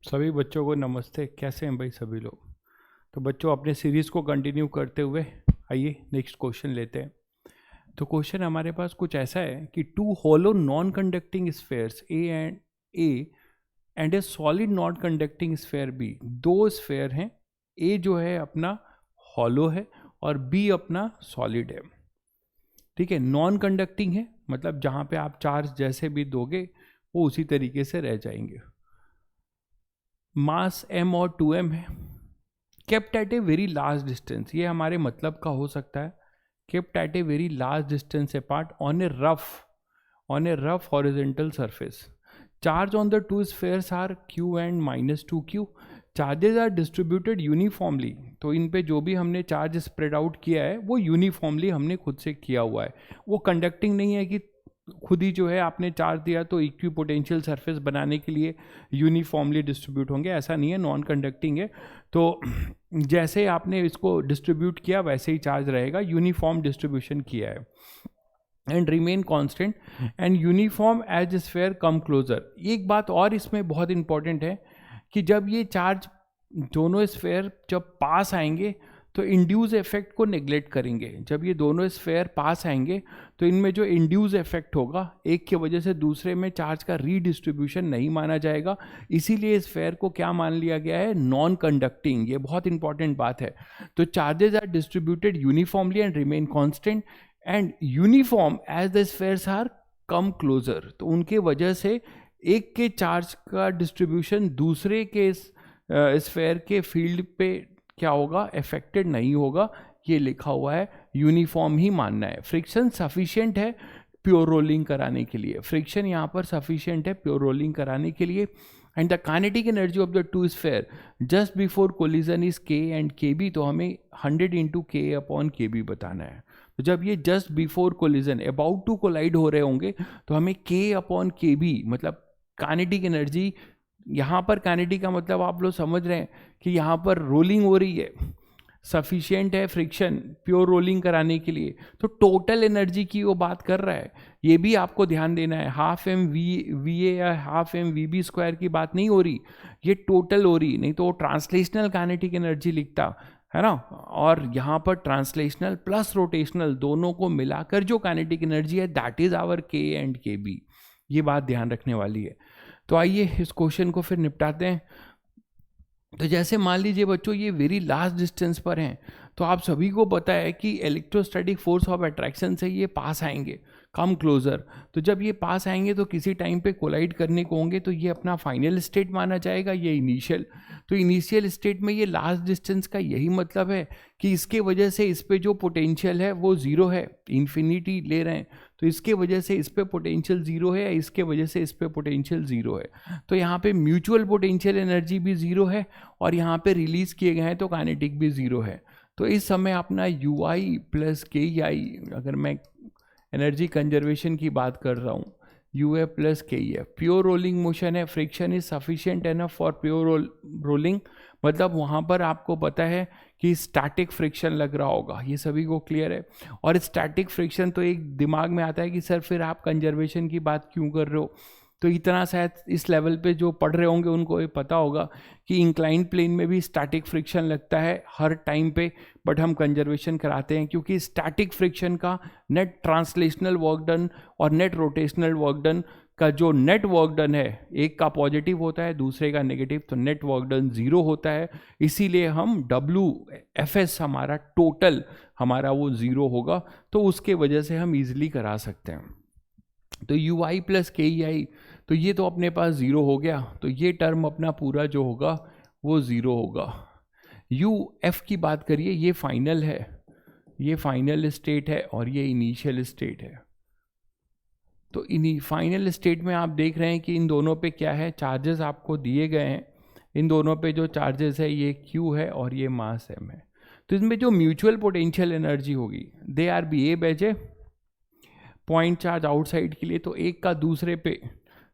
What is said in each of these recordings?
सभी बच्चों को नमस्ते। कैसे हैं भाई सभी लोग? तो बच्चों अपने सीरीज़ को कंटिन्यू करते हुए आइए नेक्स्ट क्वेश्चन लेते हैं। तो क्वेश्चन हमारे पास कुछ ऐसा है कि two hollow non conducting spheres A and A solid non conducting sphere B. दो स्फेयर हैं, ए जो है अपना हॉलो है और बी अपना सॉलिड है। ठीक है, नॉन कंडक्टिंग है मतलब जहाँ पे आप चार्ज जैसे भी दोगे वो उसी तरीके से रह जाएंगे। मास m और 2m है, kept at a very large distance. ये हमारे मतलब का हो सकता है, kept at a very large distance apart on a rough horizontal surface. Charge on the two spheres are q and -2q। Charges are distributed uniformly. तो इन पे जो भी हमने चार्ज स्प्रेड आउट किया है वो यूनिफॉर्मली हमने खुद से किया हुआ है। वो कंडक्टिंग नहीं है कि खुद ही जो है आपने चार्ज दिया तो इक्वी पोटेंशियल सरफेस बनाने के लिए यूनिफॉर्मली डिस्ट्रीब्यूट होंगे, ऐसा नहीं है, नॉन कंडक्टिंग है। तो जैसे आपने इसको डिस्ट्रीब्यूट किया वैसे ही चार्ज रहेगा, यूनिफॉर्म डिस्ट्रीब्यूशन किया है। And remain constant and uniform as sphere come closer. एक बात और इसमें बहुत इंपॉर्टेंट है कि जब ये चार्ज दोनों स्फेयर जब पास आएंगे तो इंड्यूस इफेक्ट को नेग्लेक्ट करेंगे। जब ये दोनों स्फेयर पास आएंगे तो इनमें जो इंड्यूस इफेक्ट होगा एक की वजह से दूसरे में चार्ज का रीडिस्ट्रीब्यूशन नहीं माना जाएगा, इसीलिए स्फेयर को क्या मान लिया गया है, नॉन कंडक्टिंग। ये बहुत इंपॉर्टेंट बात है। तो charges are distributed uniformly and remain constant and uniform as the spheres are come closer. तो उनके वजह से एक के चार्ज का डिस्ट्रीब्यूशन दूसरे के स्फेयर के फील्ड पे क्या होगा, अफेक्टेड नहीं होगा। ये लिखा हुआ है, यूनिफॉर्म ही मानना है। फ्रिक्शन सफिशिएंट है प्योर रोलिंग कराने के लिए, फ्रिक्शन यहाँ पर सफिशिएंट है प्योर रोलिंग कराने के लिए। And the kinetic energy of the two sphere just before collision is के एंड के बी। तो हमें 100 × K/KB बताना है। तो जब ये just before collision about to collide हो रहे होंगे तो हमें K/KB मतलब काइनेटिक एनर्जी, यहाँ पर काइनेटिक का मतलब आप लोग समझ रहे हैं कि यहाँ पर रोलिंग हो रही है, सफिशिएंट है फ्रिक्शन प्योर रोलिंग कराने के लिए। तो टोटल एनर्जी की वो बात कर रहा है, ये भी आपको ध्यान देना है। ½ mVA या ½ mVB² की बात नहीं हो रही, ये टोटल हो रही, नहीं तो वो ट्रांसलेशनल काइनेटिक एनर्जी लिखता है ना। और यहाँ पर ट्रांसलेशनल प्लस रोटेशनल दोनों को मिलाकर जो काइनेटिक एनर्जी है that is our K and KB। ये बात ध्यान रखने वाली है। तो आइए इस क्वेश्चन को फिर निपटाते हैं। तो जैसे मान लीजिए बच्चों ये वेरी लास्ट डिस्टेंस पर हैं, तो आप सभी को पता है कि इलेक्ट्रोस्टैटिक फोर्स ऑफ अट्रैक्शन से ये पास आएंगे, कम क्लोजर। तो जब ये पास आएंगे तो किसी टाइम पे कोलाइड करने को होंगे, तो ये अपना फाइनल स्टेट माना जाएगा, ये इनिशियल। तो इनिशियल स्टेट में ये लास्ट डिस्टेंस का यही मतलब है कि इसके वजह से इस पे जो पोटेंशियल है वो जीरो है, इन्फिनिटी ले रहे हैं, तो इसके वजह से इस पे पोटेंशियल जीरो है, इसके वजह से इस पे पोटेंशियल जीरो है। तो यहाँ पे म्यूचुअल पोटेंशियल एनर्जी भी जीरो है और यहाँ पे रिलीज किए गए हैं तो काइनेटिक भी जीरो है। तो इस समय अपना UI + KEI, अगर मैं एनर्जी कंजर्वेशन की बात कर रहा हूँ, UF + KEF pure rolling motion है, friction is sufficient enough for pure rolling. मतलब वहाँ पर आपको पता है कि स्टैटिक फ्रिक्शन लग रहा होगा, ये सभी को क्लियर है। और स्टैटिक फ्रिक्शन तो एक दिमाग में आता है कि सर फिर आप कंजर्वेशन की बात क्यों कर रहे हो। तो इतना शायद इस लेवल पे जो पढ़ रहे होंगे उनको ये पता होगा कि इंक्लाइन प्लेन में भी स्टैटिक फ्रिक्शन लगता है हर टाइम पे, बट हम कंजर्वेशन कराते हैं क्योंकि स्टैटिक फ्रिक्शन का नेट ट्रांसलेशनल वर्क डन और नेट रोटेशनल वर्क डन का जो नेट वर्क डन है, एक का पॉजिटिव होता है दूसरे का नेगेटिव, तो नेट वर्क डन जीरो होता है। इसीलिए हम WFS हमारा टोटल हमारा वो जीरो होगा, तो उसके वजह से हम इजीली करा सकते हैं। तो UI + KEI, तो ये तो अपने पास जीरो हो गया, तो ये टर्म अपना पूरा जो होगा वो जीरो होगा। UF की बात करिए, ये फाइनल है, ये फाइनल स्टेट है और ये इनिशियल स्टेट है। तो इन फाइनल स्टेट में आप देख रहे हैं कि इन दोनों पे क्या है, चार्जेस आपको दिए गए हैं। इन दोनों पे जो चार्जेस है ये Q है और ये मास M है। तो इसमें जो म्यूचुअल पोटेंशियल एनर्जी होगी they are behave as a point charge outside के लिए। तो एक का दूसरे पे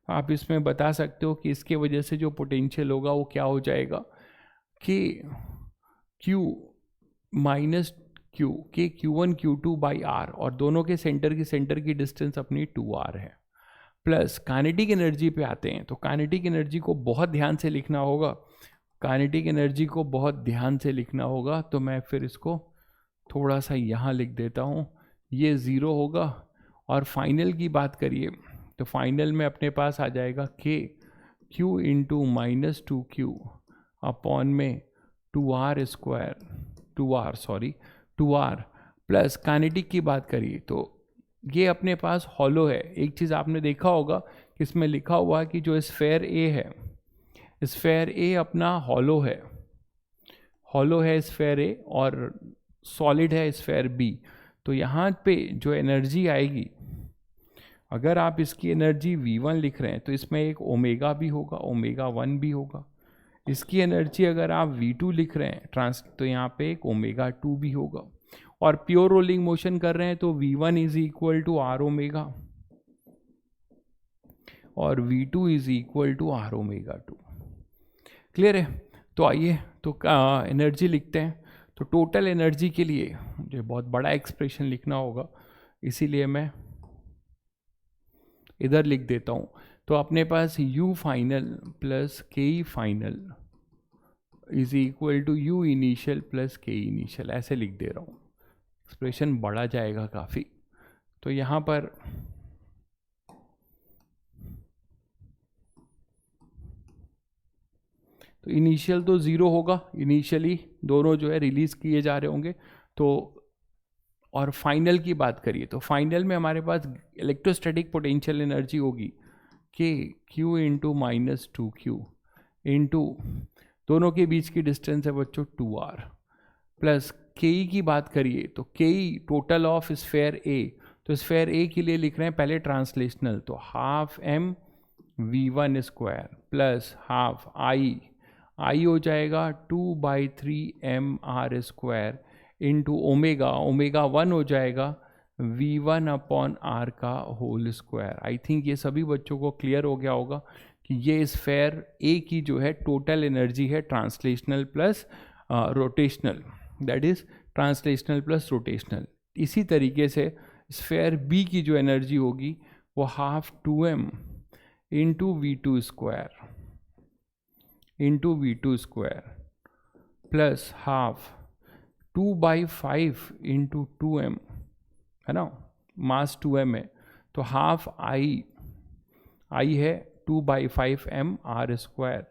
आप इसमें बता सकते हो कि इसके वजह से जो पोटेंशियल होगा वो क्या हो जाएगा कि Q - Q के Q1 Q2 by R, और दोनों के सेंटर की डिस्टेंस अपनी 2R है। प्लस काइनेटिक एनर्जी पे आते हैं। तो काइनेटिक एनर्जी को बहुत ध्यान से लिखना होगा, काइनेटिक एनर्जी को बहुत ध्यान से लिखना होगा। तो मैं फिर इसको थोड़ा सा यहाँ लिख देता हूँ, ये 0 होगा। और फाइनल की बात करिए तो फाइनल में अपने पास आ जाएगा k q into -2q upon में 2r square 2r plus kinetic की बात करिए तो ये अपने पास हॉलो है। एक चीज़ आपने देखा होगा कि इसमें लिखा हुआ है कि जो स्फेयर ए है, स्फेयर ए अपना हॉलो है स्फेयर ए, और सॉलिड है स्फेयर बी। तो यहाँ पे जो एनर्जी आएगी, अगर आप इसकी एनर्जी V1 लिख रहे हैं तो इसमें एक ओमेगा भी होगा, ओमेगा 1 भी होगा। इसकी एनर्जी अगर आप V2 लिख रहे हैं तो यहाँ पे एक ओमेगा 2 भी होगा। और प्योर रोलिंग मोशन कर रहे हैं तो V1 is equal to R omega और V2 is equal to R omega 2। Clear है? तो आइए तो एनर्जी लिखते हैं। तो टोटल एनर्जी के लिए मुझे बहुत बड़ा एक्सप्रेशन लिखना होगा, इसीलिए मैं इधर लिख देता हूँ। तो अपने पास U final plus K final is equal to U initial plus K initial, ऐसे लिख दे रहा हूँ। एक्सप्रेशन बढ़ा जाएगा काफ़ी। तो यहाँ पर तो इनिशियल तो 0 होगा, इनिशियली दोनों जो है रिलीज़ किए जा रहे होंगे। तो और फाइनल की बात करिए तो फाइनल में हमारे पास इलेक्ट्रोस्टैटिक पोटेंशियल एनर्जी होगी k q into -2q into दोनों के बीच की डिस्टेंस है बच्चों 2r प्लस के की बात करिए तो के टोटल ऑफ स्फेयर ए। तो स्फेयर ए के लिए लिख रहे हैं पहले ट्रांसलेशनल, तो half m v1 square plus half I हो जाएगा 2/3 mr स्क्वायर इंटू ओमेगा 1 हो जाएगा v1 अपॉन r का होल स्क्वायर। आई थिंक ये सभी बच्चों को क्लियर हो गया होगा कि ये स्फेयर ए की जो है टोटल एनर्जी है translational plus rotational, that is translational plus rotational. इसी तरीके से स्फेयर बी की जो एनर्जी होगी वो half 2m into V2 square plus half 2/5 into 2m, है ना, मास 2m है। तो हाफ आई है 2/5 mr स्क्वायर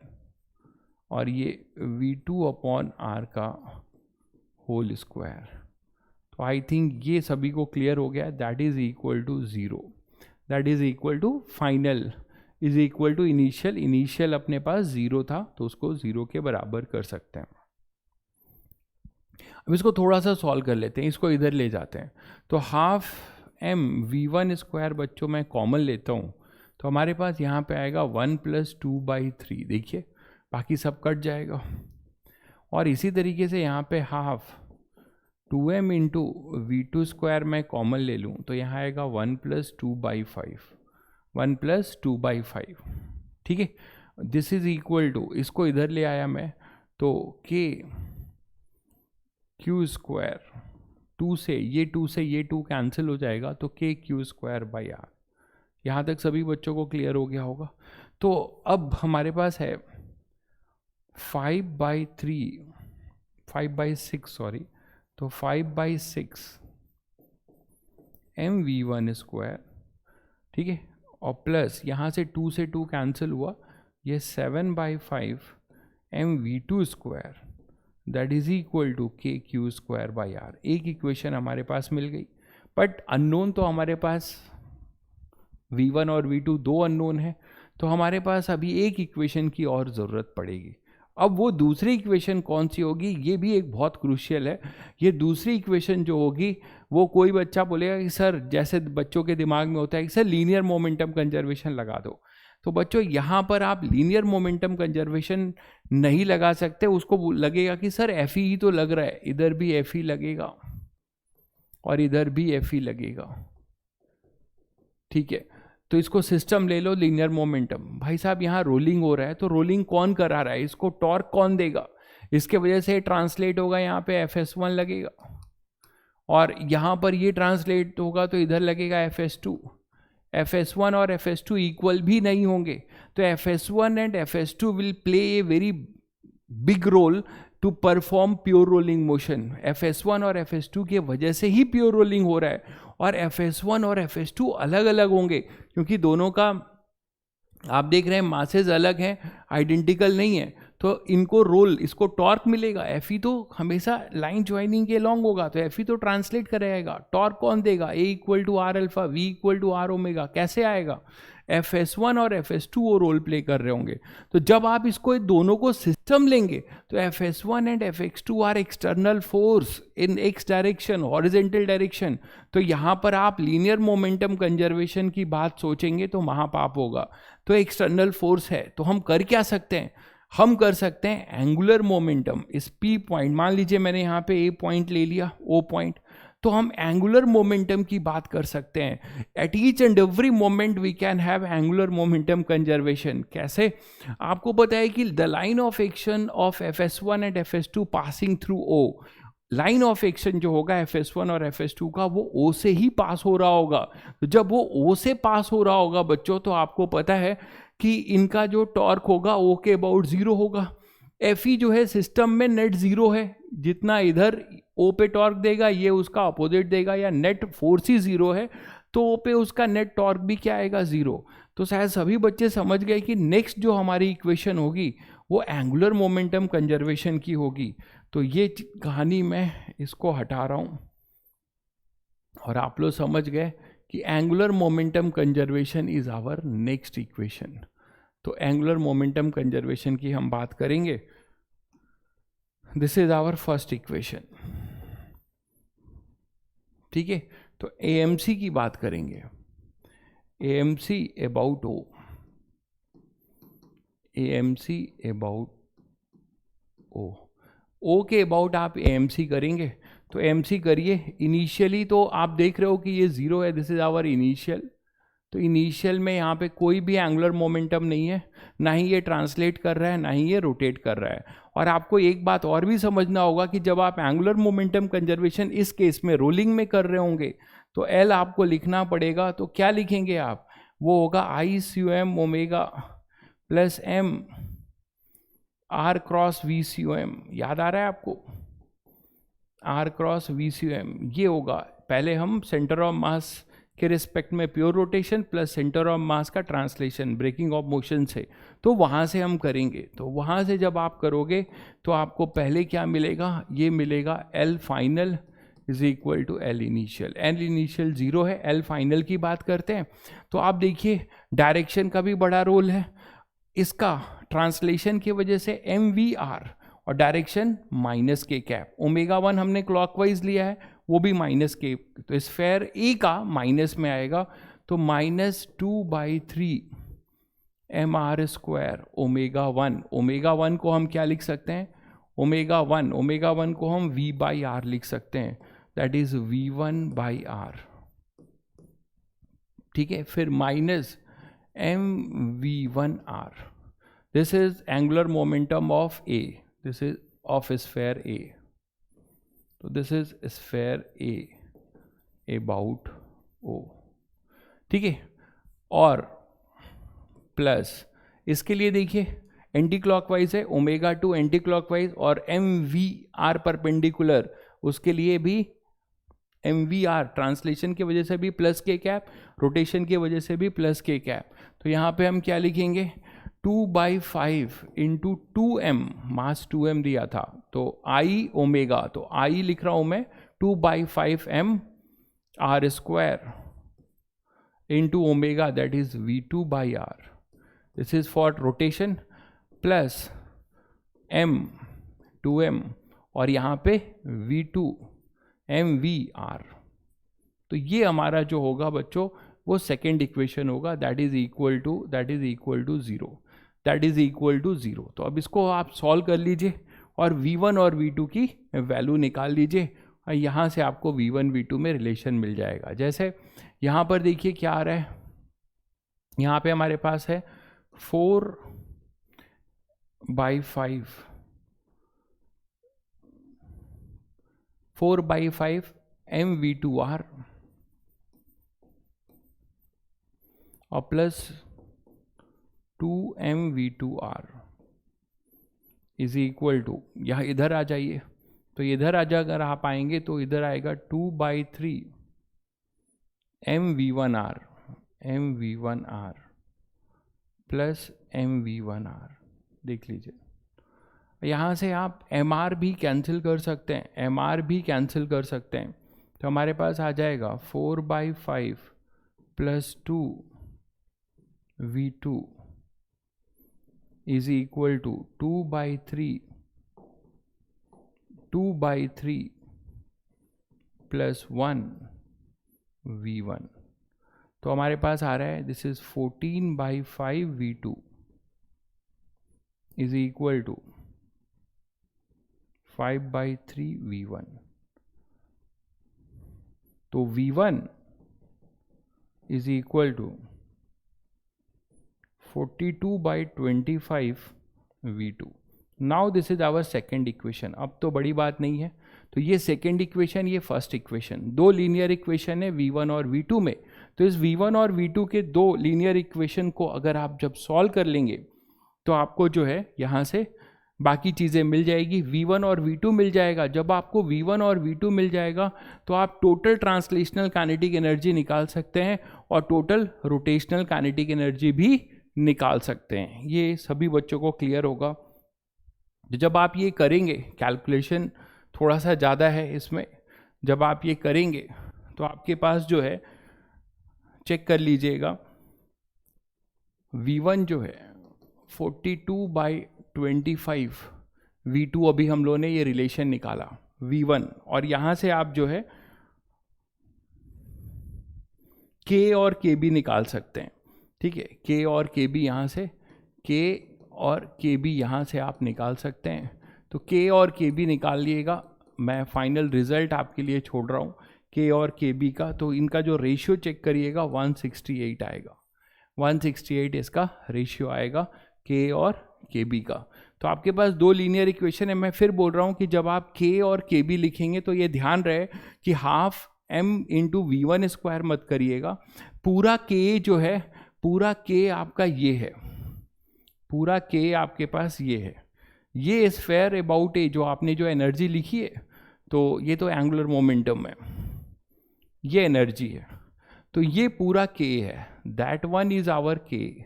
और ये V2 अपॉन r का होल स्क्वायर। तो आई थिंक ये सभी को क्लियर हो गया। That is equal to 0, that is equal to final is equal to initial अपने पास 0 था तो उसको 0 के बराबर कर सकते हैं। अब इसको थोड़ा सा सॉल्व कर लेते हैं, इसको इधर ले जाते हैं। तो हाफ m v1 स्क्वायर बच्चों मैं कॉमन लेता हूँ तो हमारे पास यहाँ पे आएगा 1 + 2/3, देखिए बाकी सब कट जाएगा। और इसी तरीके से यहाँ पे half 2m into V2 square मैं कॉमन ले लूँ तो यहाँ आएगा 1 + 2/5, ठीक है। दिस इज इक्वल टू, इसको इधर ले आया मैं तो k q स्क्वायर 2 से ये 2 कैंसिल हो जाएगा तो k q square by r। यहाँ तक सभी बच्चों को क्लियर हो गया होगा। तो अब हमारे पास है 5/6 सॉरी, तो 5/6 mv1 स्क्वायर, ठीक है, और प्लस यहाँ से 2 से 2 कैंसिल हुआ, ये 7/5 mv2 square that is equal to k q square by r। एक इक्वेशन हमारे पास मिल गई, बट अननोन तो हमारे पास v1 और v2 दो अननोन है, तो हमारे पास अभी एक इक्वेशन की और ज़रूरत पड़ेगी। अब वो दूसरी इक्वेशन कौन सी होगी, ये भी एक बहुत क्रूशियल है। ये दूसरी इक्वेशन जो होगी वो कोई बच्चा बोलेगा कि सर, जैसे बच्चों के दिमाग में होता है कि सर लीनियर मोमेंटम कंजर्वेशन लगा दो, तो बच्चों यहाँ पर आप लीनियर मोमेंटम कंजर्वेशन नहीं लगा सकते। उसको लगेगा कि सर एफ ही तो लग रहा है, इधर भी एफ ही लगेगा और इधर भी एफ ही लगेगा, ठीक है। तो इसको सिस्टम ले लो लीनियर मोमेंटम। भाई साहब यहाँ रोलिंग हो रहा है तो रोलिंग कौन करा रहा है, इसको टॉर्क कौन देगा, इसके वजह से ट्रांसलेट होगा, यहाँ पे Fs1 लगेगा और यहाँ पर ये ट्रांसलेट होगा तो इधर लगेगा Fs2। Fs1 और Fs2 इक्वल भी नहीं होंगे, तो Fs1 and Fs2 will play a very big role to perform pure rolling motion. Fs1 और Fs2 के वजह से ही प्योर रोलिंग हो रहा है, और Fs1 और Fs2 अलग अलग होंगे क्योंकि दोनों का आप देख रहे हैं मासेज अलग हैं, आइडेंटिकल नहीं है, तो इनको रोल, इसको टॉर्क मिलेगा। Fe तो हमेशा लाइन ज्वाइनिंग के लॉन्ग होगा, तो Fe तो ट्रांसलेट करेगा। टॉर्क कौन देगा? A equal to R alpha, V equal to R omega. कैसे आएगा? Fs1 और Fs2 वो रोल प्ले कर रहे होंगे। तो जब आप इसको दोनों को सिस्टम लेंगे तो Fs1 and Fx2 are external force in X direction, horizontal direction. तो यहाँ पर आप लीनियर मोमेंटम कंजर्वेशन की बात सोचेंगे तो महापाप होगा। तो एक्सटर्नल फोर्स है, तो हम कर क्या सकते हैं? हम कर सकते हैं एंगुलर मोमेंटम इस P पॉइंट, मान लीजिए मैंने यहाँ पे A पॉइंट ले लिया, O पॉइंट, तो हम एंगुलर मोमेंटम की बात कर सकते हैं। At each and every moment we can have angular momentum conservation. कैसे? आपको पता है कि the line of action of Fs1 and Fs2 passing through O, line of action जो होगा Fs1 और Fs2 का वो O से ही पास हो रहा होगा। तो जब वो O से पास हो रहा होगा बच्चों, तो आपको पता है कि इनका जो टॉर्क होगा O के अबाउट 0 होगा। Fe जो है सिस्टम में नेट 0 है, जितना इधर O पे टॉर्क देगा ये उसका अपोजिट देगा, या नेट फोर्स ही 0 है तो O पे उसका नेट टॉर्क भी क्या आएगा? 0। तो शायद सभी बच्चे समझ गए कि नेक्स्ट जो हमारी इक्वेशन होगी वो एंगुलर मोमेंटम कंजर्वेशन की होगी। तो ये कहानी मैं इसको हटा रहा हूँ और आप लोग समझ गए कि angular momentum conservation is our next equation. तो एंगुलर मोमेंटम कंजर्वेशन की हम बात करेंगे। This is our first equation, ठीक है। तो AMC की बात करेंगे, AMC about O, AMC about O, O के अबाउट आप AMC करेंगे, तो AMC करिए। इनिशियली तो आप देख रहे हो कि ये 0 है, दिस इज आवर इनिशियल। तो इनिशियल में यहाँ पे कोई भी एंगुलर मोमेंटम नहीं है, ना ही ये ट्रांसलेट कर रहा है, ना ही ये रोटेट कर रहा है। और आपको एक बात और भी समझना होगा कि जब आप एंगुलर मोमेंटम कंजर्वेशन इस केस में रोलिंग में कर रहे होंगे तो L आपको लिखना पड़ेगा। तो क्या लिखेंगे आप? वो होगा I CUM omega plus M R cross V CUM। याद आ रहा है आपको? R क्रॉस V CUM ये होगा। पहले हम सेंटर ऑफ मास के रिस्पेक्ट में pure rotation plus centre of mass का ट्रांसलेशन ब्रेकिंग ऑफ मोशन से, तो वहाँ से हम करेंगे। तो वहाँ से जब आप करोगे तो आपको पहले क्या मिलेगा? ये मिलेगा L final is equal to L initial. L initial 0 है, L फाइनल की बात करते हैं। तो आप देखिए डायरेक्शन का भी बड़ा रोल है इसका, ट्रांसलेशन की वजह से MVR, और डायरेक्शन माइनस के कैप। ओमेगा 1 हमने क्लॉकवाइज लिया है, वो भी माइनस के, तो स्फेयर A का माइनस में आएगा, तो -2/3 MR स्क्वायर ओमेगा 1। ओमेगा 1 को हम क्या लिख सकते हैं? ओमेगा 1 को हम V/R लिख सकते हैं, दैट इज V1/R, ठीक है। फिर minus MV1R, this is angular momentum of A, this is of sphere A। तो this is sphere A about O, ठीक है। और प्लस इसके लिए देखिए एंटी क्लॉकवाइज है, ओमेगा 2 एंटी क्लॉकवाइज, और MVR परपेंडिकुलर, उसके लिए भी MVR ट्रांसलेशन की वजह से भी प्लस के कैप, रोटेशन की वजह से भी प्लस के कैप। तो यहाँ पे हम क्या लिखेंगे? 2/5 इंटू 2M, मास 2M दिया था, तो I ओमेगा, तो I लिख रहा हूँ मैं 2/5 M R square into omega, that is V2/R। This is for rotation plus M 2M, और यहाँ पे V2 MVR। तो ये हमारा जो होगा बच्चों वो सेकेंड इक्वेशन होगा, that is equal to 0, that is equal to 0। तो अब इसको आप सॉल्व कर लीजिए और V1 और V2 की वैल्यू निकाल लीजिए, और यहाँ से आपको V1 V2 में रिलेशन मिल जाएगा। जैसे यहाँ पर देखिए क्या आ रहा है, यहाँ पे हमारे पास है 4/5 MV2R और plus 2mv2r is equal to, यहाँ इधर आ जाइए, तो इधर आ जा, अगर आप आएंगे तो इधर आएगा 2/3 mv1r प्लस mv1r। देख लीजिए, यहाँ से आप mr भी कैंसिल कर सकते हैं, mr भी कैंसिल कर सकते हैं, तो हमारे पास आ जाएगा 4/5 plus 2v2 is equal to 2/3 plus 1v1। तो हमारे पास आ रहा है this is 14/5v2 is equal to 5/3v1। तो v1 is equal to 42/25v2। Now this is our second equation. अब तो बड़ी बात नहीं है, तो ये सेकेंड इक्वेशन, ये फर्स्ट इक्वेशन, दो लीनियर इक्वेशन है v1 और v2 में। तो इस v1 और v2 के दो लीनियर इक्वेशन को अगर आप जब सॉल्व कर लेंगे तो आपको जो है यहाँ से बाकी चीज़ें मिल जाएगी, v1 और v2 मिल जाएगा। जब आपको v1 और v2 मिल जाएगा तो आप टोटल ट्रांसलेशनल काइनेटिक एनर्जी निकाल सकते हैं और टोटल रोटेशनल काइनेटिक एनर्जी भी निकाल सकते हैं। ये सभी बच्चों को क्लियर होगा। जब आप ये करेंगे, कैलकुलेशन थोड़ा सा ज़्यादा है इसमें, जब आप ये करेंगे तो आपके पास जो है, चेक कर लीजिएगा, v1 जो है 42/25, v2 अभी हम लोगों ने ये रिलेशन निकाला v1, और यहाँ से आप जो है k और kb निकाल सकते हैं। ठीक है, k और kb यहाँ से, k और kb यहाँ से आप निकाल सकते हैं। तो k और kb निकाल लिएगा, मैं फाइनल रिजल्ट आपके लिए छोड़ रहा हूँ k और kb का। तो इनका जो रेशियो चेक करिएगा 168 आएगा, 168 इसका रेशियो आएगा k और kb का। तो आपके पास दो लीनियर इक्वेशन है। मैं फिर बोल रहा हूँ कि जब आप k और kb लिखेंगे तो ये ध्यान रहे कि half m into v1 square मत करिएगा। पूरा k जो है, पूरा k आपका ये है, पूरा k आपके पास ये है, ये स्फेयर अबाउट ए जो आपने जो एनर्जी लिखी है, तो ये तो एंगुलर मोमेंटम है, ये एनर्जी है, तो ये पूरा k है, that one is our k।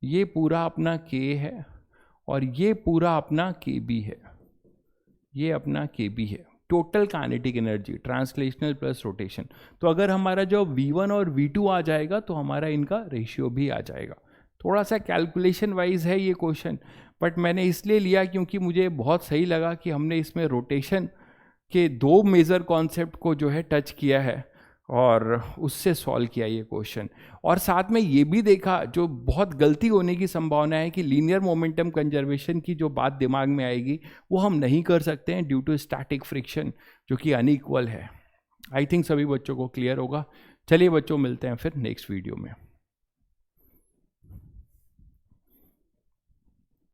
ये पूरा अपना k है और ये पूरा अपना kb है, ये अपना kb है। Total kinetic energy translational plus rotation. तो अगर हमारा जो v1 और v2 आ जाएगा तो हमारा इनका रेशियो भी आ जाएगा। थोड़ा सा कैलकुलेशन वाइज है ये क्वेश्चन, बट मैंने इसलिए लिया क्योंकि मुझे बहुत सही लगा कि हमने इसमें रोटेशन के दो मेजर कॉन्सेप्ट को जो है टच किया है और उससे सॉल्व किया ये क्वेश्चन। और साथ में ये भी देखा, जो बहुत गलती होने की संभावना है कि लीनियर मोमेंटम कंजर्वेशन की जो बात दिमाग में आएगी वो हम नहीं कर सकते हैं ड्यू टू स्टैटिक फ्रिक्शन जो कि अनइक्वल है। आई थिंक सभी बच्चों को क्लियर होगा। चलिए बच्चों, मिलते हैं फिर नेक्स्ट वीडियो में।